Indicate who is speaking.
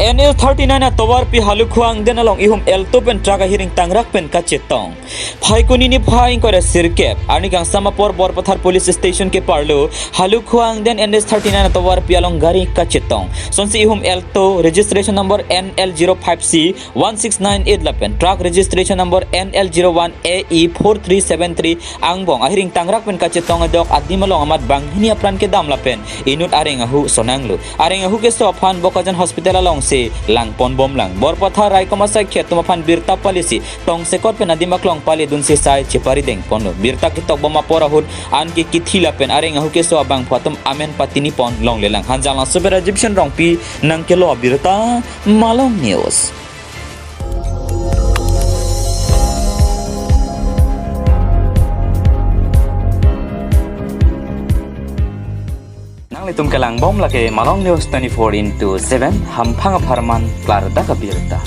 Speaker 1: NL39 na towar pi halukhuang den along ihum elto pen traga hiring tangrak pen kachetong phai kunini phai kore sirkep ani kang samapor borpathar police station ke parlo halukhuang den NL39 na towar pi along gari kachetong sonsi ihum elto registration number NL05C 1698 lapen truck registration number NL01AE4373 angbong ahiring tangrak pen kachetong adok adimalong amat bang hinia pran ke dam lapen inut areng ahu sonanglu areng ahu ke sophan bokajan hospital along se langpon bom lang borpathar rai komasai khetuma phan birta palisi tong sekot pen adima klong pali dun se sai chepari deng pono birta kitok boma porahun an ke kithila pen areng ahu ke so bang phatum amen patini pon long lelang hanjala super egyptian rong pi nang ke lo birta malong news Itum kelang bom lagi Malong News 24/7 ham phanga pharman klar da kabirta